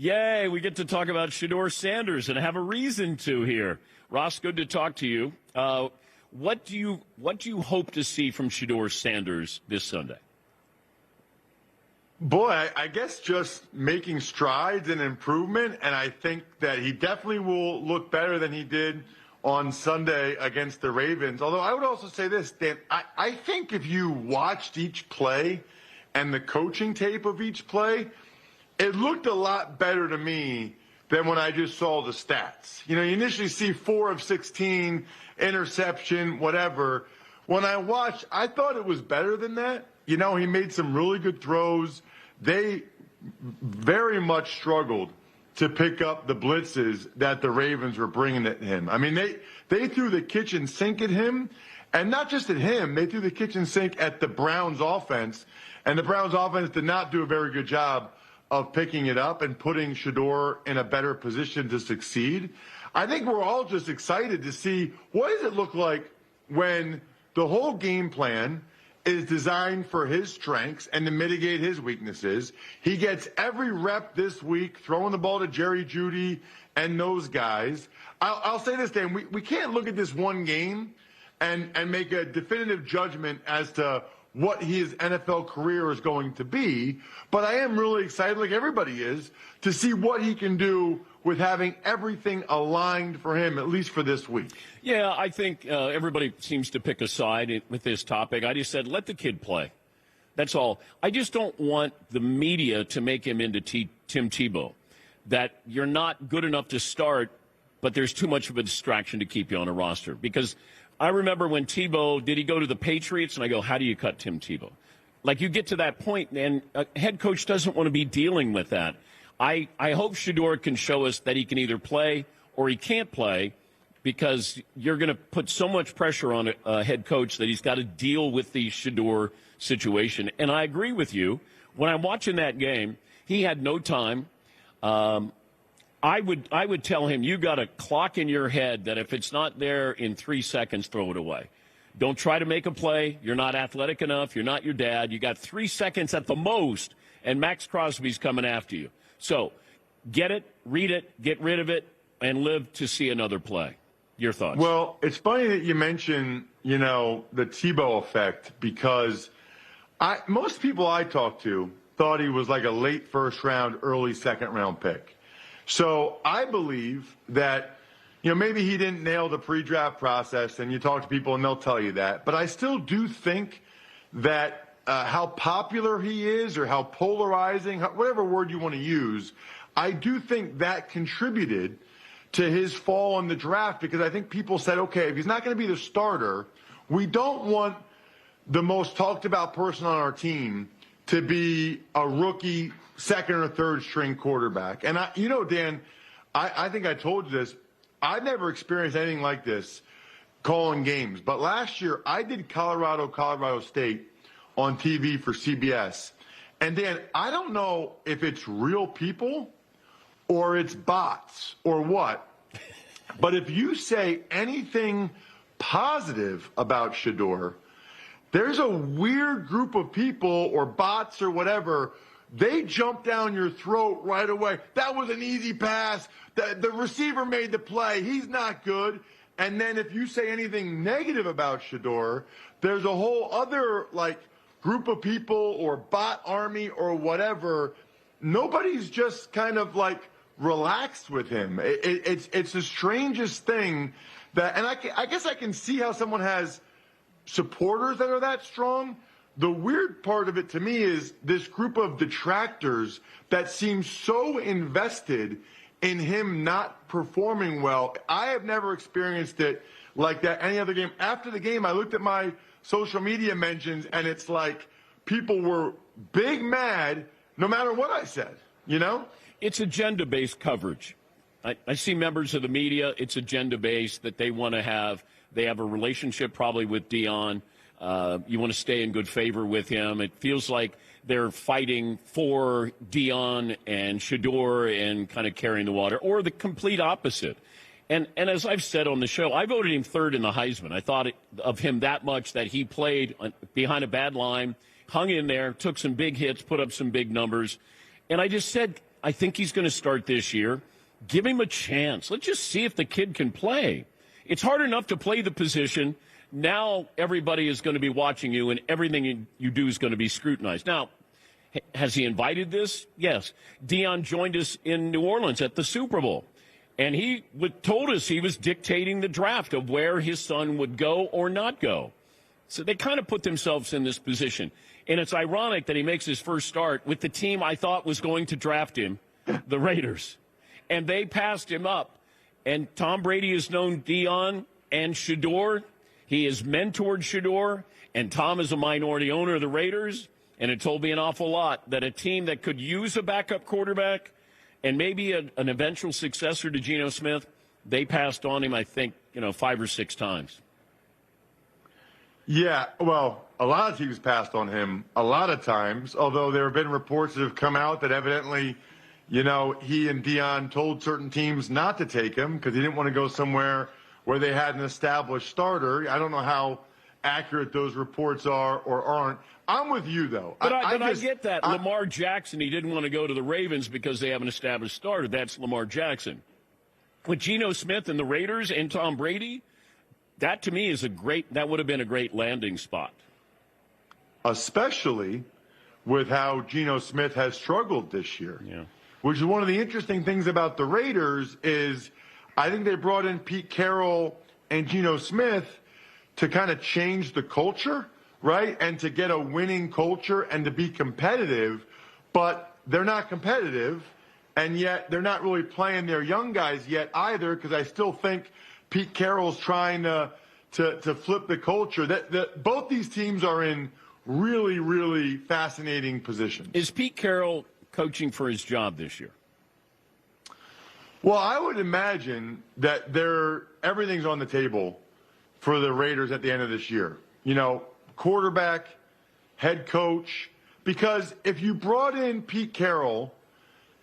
Yay, we get to talk about Shedeur Sanders and have a reason to here. Ross, good to talk to you. What do you hope to see from Shedeur Sanders this Sunday? Boy, I guess just making strides and improvement, and I think that he definitely will look better than he did on Sunday against the Ravens. Although I would also say this, Dan, I think if you watched each play and the coaching tape of each play, it looked a lot better to me than when I just saw the stats. You initially see 4 of 16, interception, whatever. When I watched, I thought it was better than that. He made some really good throws. They very much struggled to pick up the blitzes that the Ravens were bringing at him. I mean, they threw the kitchen sink at him, and not just at him. They threw the kitchen sink at the Browns offense, and the Browns offense did not do a very good job of picking it up and putting Shedeur in a better position to succeed. I think we're all just excited to see what does it look like when the whole game plan is designed for his strengths and to mitigate his weaknesses. He gets every rep this week, throwing the ball to Jerry Jeudy and those guys. I'll say this, Dan, we can't look at this one game and make a definitive judgment as to what his NFL career is going to be, but I am really excited, like everybody is, to see what he can do with having everything aligned for him, at least for this week. Yeah, I think everybody seems to pick a side with this topic. I just said, let the kid play. That's all. I just don't want the media to make him into Tim Tebow, that you're not good enough to start, but there's too much of a distraction to keep you on a roster. Because I remember when Tebow, did he go to the Patriots? And I go, how do you cut Tim Tebow? Like, you get to that point, and a head coach doesn't want to be dealing with that. I hope Shedeur can show us that he can either play or he can't play, because you're going to put so much pressure on a head coach that he's got to deal with the Shedeur situation. And I agree with you. When I'm watching that game, he had no time. I would tell him, you got a clock in your head that if it's not there in 3 seconds, throw it away. Don't try to make a play. You're not athletic enough. You're not your dad. You got 3 seconds at the most, and Max Crosby's coming after you. So get it, read it, get rid of it, and live to see another play. Your thoughts? Well, it's funny that you mention, the Tebow effect, because most people I talked to thought he was like a late first round, early second round pick. So I believe that, maybe he didn't nail the pre-draft process, and you talk to people and they'll tell you that. But I still do think that how popular he is, or how polarizing, whatever word you want to use, I do think that contributed to his fall in the draft, because I think people said, okay, if he's not going to be the starter, we don't want the most talked about person on our team to be a rookie second or third string quarterback. And Dan, I think I told you this. I've never experienced anything like this calling games. But last year I did Colorado State on TV for CBS. And Dan, I don't know if it's real people or it's bots or what, but if you say anything positive about Shedeur, there's a weird group of people or bots or whatever, they jump down your throat right away. That was an easy pass. The receiver made the play. He's not good. And then if you say anything negative about Shedeur, there's a whole other, group of people or bot army or whatever. Nobody's just kind of, relaxed with him. It's the strangest thing that, and I guess I can see how someone has supporters that are that strong. The weird part of it to me is this group of detractors that seem so invested in him not performing well. I have never experienced it like that any other game. After the game, I looked at my social media mentions, and it's like people were big mad no matter what I said, It's agenda-based coverage. I see members of the media, it's agenda-based, that they want to have. They have a relationship probably with Dion. You want to stay in good favor with him. It feels like they're fighting for Dion and Shedeur and kind of carrying the water, or the complete opposite. And as I've said on the show, I voted him third in the Heisman. I thought of him that much, that he played behind a bad line, hung in there, took some big hits, put up some big numbers. And I just said, I think he's going to start this year. Give him a chance. Let's just see if the kid can play. It's hard enough to play the position. Now everybody is going to be watching you, and everything you do is going to be scrutinized. Now, has he invited this? Yes. Deion joined us in New Orleans at the Super Bowl, and he told us he was dictating the draft of where his son would go or not go. So they kind of put themselves in this position. And it's ironic that he makes his first start with the team I thought was going to draft him, the Raiders. And they passed him up. And Tom Brady has known Deion and Shador. He has mentored Shedeur, and Tom is a minority owner of the Raiders, and it told me an awful lot that a team that could use a backup quarterback and maybe an eventual successor to Geno Smith, they passed on him, I think, 5 or 6 times. Yeah, well, a lot of teams passed on him a lot of times, although there have been reports that have come out that evidently, he and Deion told certain teams not to take him because he didn't want to go somewhere where they had an established starter. I don't know how accurate those reports are or aren't. I'm with you, though. But I get that. Lamar Jackson, he didn't want to go to the Ravens because they have an established starter. That's Lamar Jackson. With Geno Smith and the Raiders and Tom Brady, that to me is that would have been a great landing spot. Especially with how Geno Smith has struggled this year. Yeah. Which is one of the interesting things about the Raiders is I think they brought in Pete Carroll and Geno Smith to kind of change the culture, right? And to get a winning culture and to be competitive, but they're not competitive, and yet they're not really playing their young guys yet either, because I still think Pete Carroll's trying to flip the culture. That both these teams are in really, really fascinating positions. Is Pete Carroll coaching for his job this year? Well, I would imagine that everything's on the table for the Raiders at the end of this year. Quarterback, head coach, because if you brought in Pete Carroll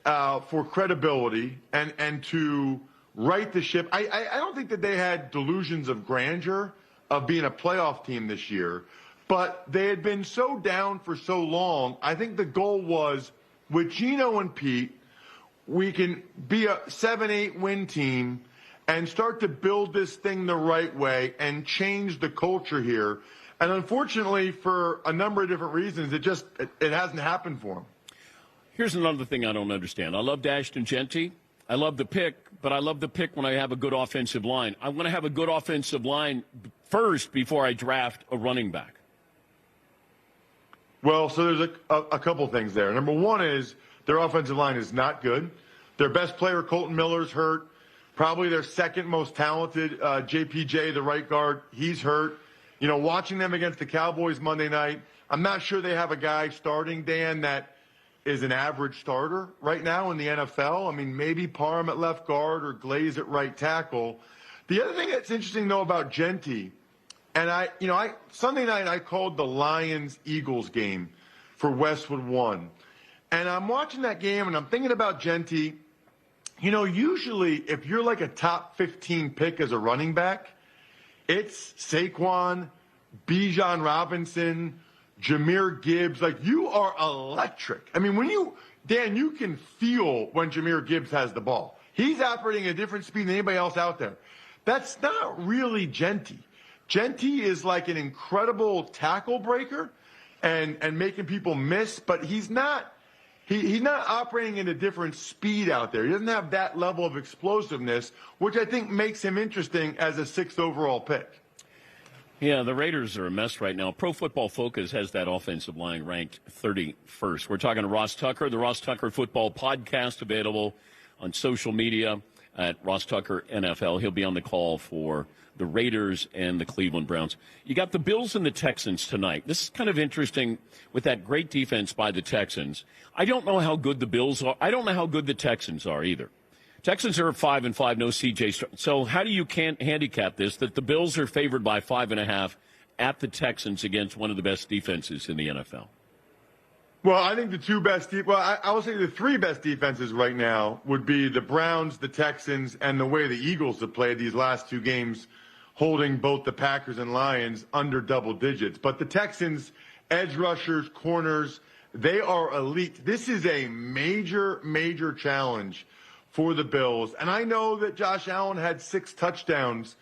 for credibility and to right the ship, I don't think that they had delusions of grandeur of being a playoff team this year, but they had been so down for so long. I think the goal was, with Geno and Pete, we can be a 7-8 win team and start to build this thing the right way and change the culture here. And unfortunately, for a number of different reasons, it hasn't happened for them. Here's another thing I don't understand. I love Ashton Jeanty. I love the pick, but I love the pick when I have a good offensive line. I want to have a good offensive line first before I draft a running back. Well, so there's a couple things there. Number one is their offensive line is not good. Their best player, Colton Miller's hurt. Probably their second most talented, JPJ, the right guard, he's hurt. Watching them against the Cowboys Monday night, I'm not sure they have a guy starting, Dan, that is an average starter right now in the NFL. I mean, maybe Parham at left guard or Glaze at right tackle. The other thing that's interesting, though, about Jeanty, and Sunday night I called the Lions-Eagles game for Westwood One. And I'm watching that game, and I'm thinking about Jeanty. Usually if you're like a top 15 pick as a running back, it's Saquon, Bijan Robinson, Jahmyr Gibbs. Like, you are electric. I mean, Dan, you can feel when Jahmyr Gibbs has the ball. He's operating at a different speed than anybody else out there. That's not really Jeanty. Jeanty is like an incredible tackle breaker and making people miss, but he's not operating at a different speed out there. He doesn't have that level of explosiveness, which I think makes him interesting as a 6th overall pick. Yeah, the Raiders are a mess right now. Pro Football Focus has that offensive line ranked 31st. We're talking to Ross Tucker, the Ross Tucker Football Podcast, available on social media at Ross Tucker NFL. He'll be on the call for the Raiders and the Cleveland Browns. You got the Bills and the Texans tonight. This is kind of interesting with that great defense by the Texans. I don't know how good the Bills are. I don't know how good the Texans are either. Texans are 5-5, no CJ. So how do you handicap this, that the Bills are favored by 5.5 at the Texans against one of the best defenses in the NFL? Well, I think the two best I will say the three best defenses right now would be the Browns, the Texans, and the way the Eagles have played these last two games, holding both the Packers and Lions under double digits. But the Texans, edge rushers, corners, They are elite. This is a major, major challenge for the Bills. And I know that Josh Allen had 6 touchdowns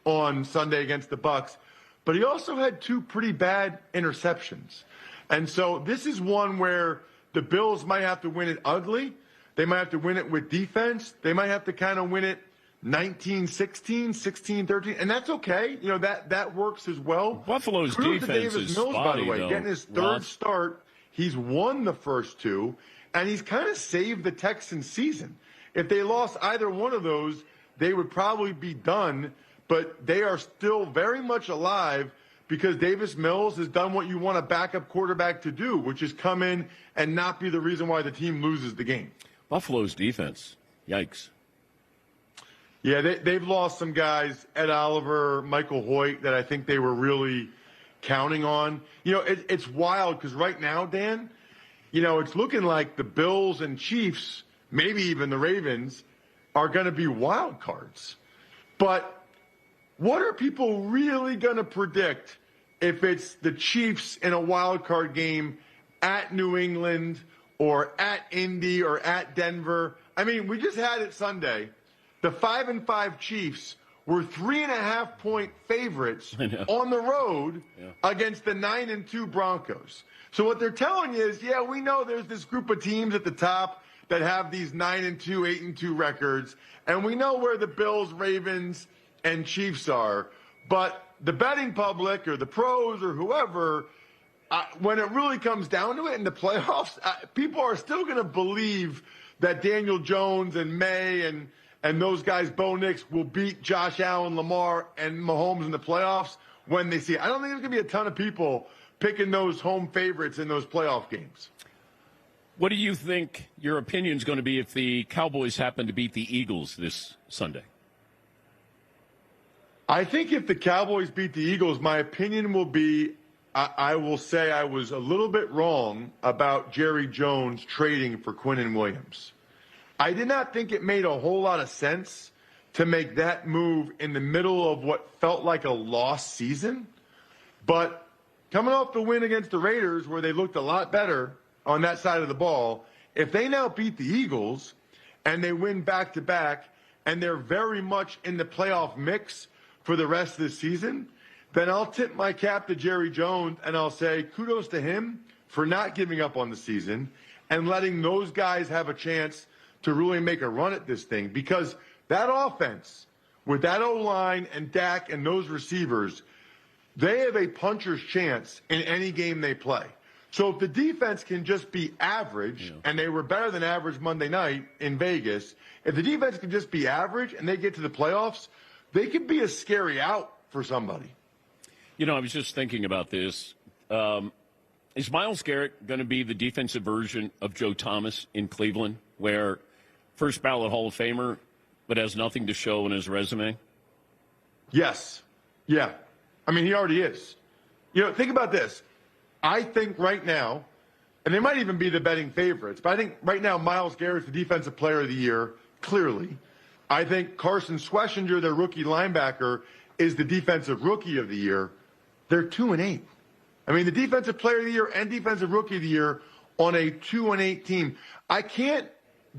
on Sunday against the Bucs, but he also had 2 pretty bad interceptions. And so this is one where the Bills might have to win it ugly. They might have to win it with defense. They might have to kind of win it 19-16, 16-13, and that's okay. You know, that works as well. Buffalo's defense is Mills, spotty, by the way, though, getting his third start. He's won the first 2, and he's kind of saved the Texans season. If they lost either one of those, they would probably be done, but they are still very much alive because Davis Mills has done what you want a backup quarterback to do, which is come in and not be the reason why the team loses the game. Buffalo's defense, yikes. Yeah, they've lost some guys, Ed Oliver, Michael Hoyt, that I think they were really counting on. You know, it's wild because right now, Dan, you know, it's looking like the Bills and Chiefs, maybe even the Ravens, are going to be wild cards. But what are people really going to predict if it's the Chiefs in a wild card game at New England or at Indy or at Denver? I mean, we just had it Sunday. The 5-5 Chiefs were 3.5-point favorites on the road against the 9-2 Broncos. So what they're telling you is, yeah, we know there's this group of teams at the top that have these 9-2, 8-2 records, and we know where the Bills, Ravens, and Chiefs are. But the betting public or the pros or whoever, when it really comes down to it in the playoffs, people are still going to believe that Daniel Jones and May and those guys, Bo Nix, will beat Josh Allen, Lamar, and Mahomes in the playoffs when they see it. I don't think there's going to be a ton of people picking those home favorites in those playoff games. What do you think your opinion is going to be if the Cowboys happen to beat the Eagles this Sunday? I think if the Cowboys beat the Eagles, my opinion will be I will say I was a little bit wrong about Jerry Jones trading for Quinnen Williams. I did not think it made a whole lot of sense to make that move in the middle of what felt like a lost season. But coming off the win against the Raiders, where they looked a lot better on that side of the ball, if they now beat the Eagles and they win back-to-back and they're very much in the playoff mix for the rest of the season, then I'll tip my cap to Jerry Jones and I'll say kudos to him for not giving up on the season and letting those guys have a chance to really make a run at this thing, because that offense with that O-line and Dak and those receivers, they have a puncher's chance in any game they play. So if the defense can just be average, and they were better than average Monday night in Vegas, if the defense can just be average and they get to the playoffs, they could be a scary out for somebody. You know, I was just thinking about this. Is Myles Garrett going to be the defensive version of Joe Thomas in Cleveland, where first ballot Hall of Famer, but has nothing to show in his resume? Yes. Yeah. I mean, he already is. You know, think about this. I think right now, and they might even be the betting favorites, but I think right now Myles Garrett's the defensive player of the year, clearly. I think Carson Schwessinger, their rookie linebacker, is the defensive rookie of the year. They're 2-8. I mean, the defensive player of the year and defensive rookie of the year on a 2-8 team. I can't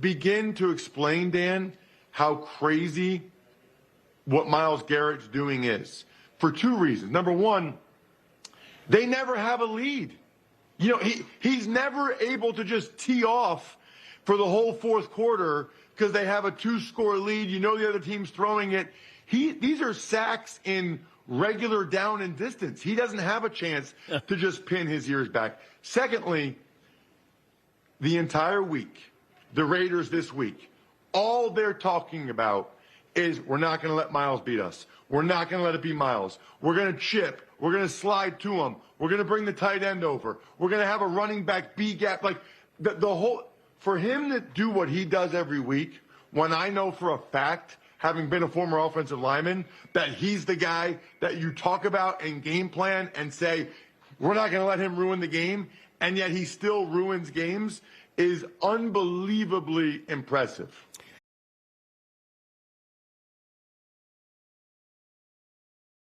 begin to explain, Dan, how crazy what Myles Garrett's doing is for 2 reasons. Number one, they never have a lead. You know, he's never able to just tee off for the whole fourth quarter because they have a 2-score lead. You know the other team's throwing it. These are sacks in regular down and distance. He doesn't have a chance to just pin his ears back. Secondly, the entire week, the Raiders this week, all they're talking about is we're not going to let Myles beat us. We're not going to let it be Myles. We're going to chip. We're going to slide to him. We're going to bring the tight end over. We're going to have a running back B gap. Like the whole, for him to do what he does every week, when I know for a fact, having been a former offensive lineman, that he's the guy that you talk about and game plan and say, we're not going to let him ruin the game, and yet he still ruins games, is unbelievably impressive.